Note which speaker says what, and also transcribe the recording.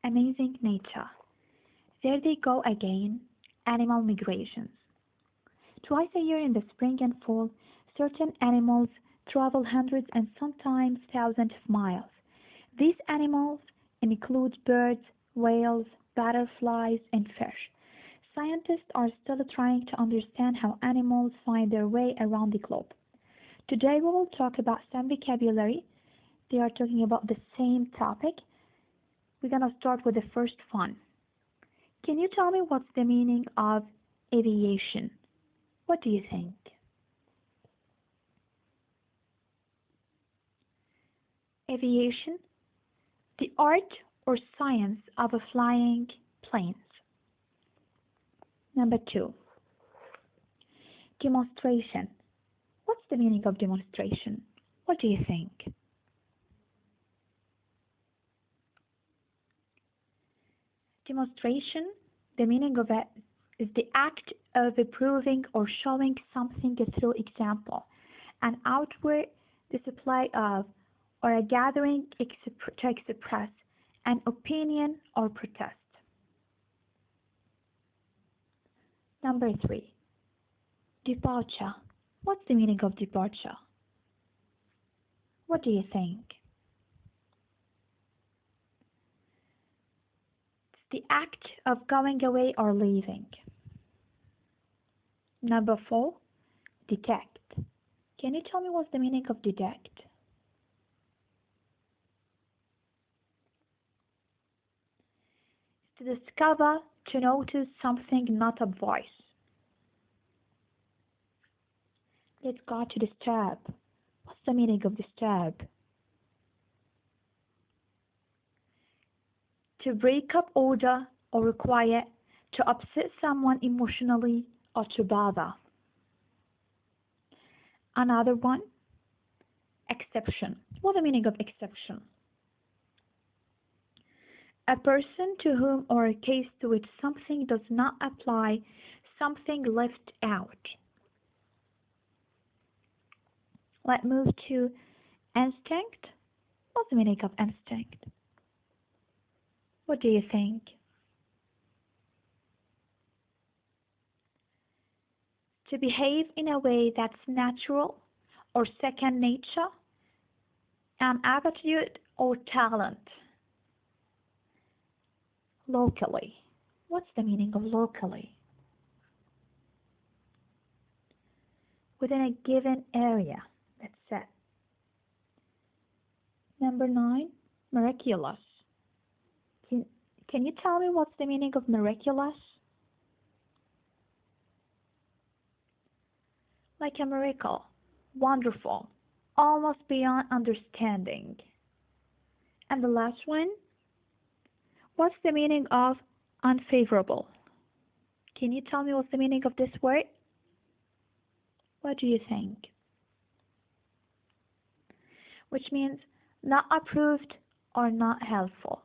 Speaker 1: Amazing nature. There they go again, animal migrations. Twice a year in the spring and fall, certain animals travel hundreds and sometimes thousands of miles. These animals include birds, whales, butterflies, and fish. Scientists are still trying to understand how animals find their way around the globe. Today we will talk about some vocabulary. They are talking about the same topic. We're going to start with the first one. Can you tell me what's the meaning of aviation? What do you think? Aviation, the art or science of flying planes. Number 2, demonstration. What's the meaning of demonstration? What do you think? Demonstration, the meaning of it is the act of proving or showing something through example, an outward display of, or a gathering to express an opinion or protest. Number 3, departure. What's the meaning of departure? What do you think? It's the act of going away or leaving. Number 4, detect. Can you tell me what's the meaning of detect? It's to discover, to notice something, not a voice. Let's go to disturb. What's the meaning of disturb? To break up order or require, to upset someone emotionally or to bother. Another one, exception. What's the meaning of exception? A person to whom or a case to which something does not apply, something left out. Let's move to instinct. What's the meaning of instinct? What do you think? To behave in a way that's natural or second nature, an aptitude or talent. Locally. What's the meaning of locally? Within a given area. That's it. Number 9, miraculous. Can you tell me what's the meaning of miraculous? Like a miracle, wonderful, almost beyond understanding. And the last one, what's the meaning of unfavorable? Can you tell me what's the meaning of this word? What do you think? Which means not approved or not helpful.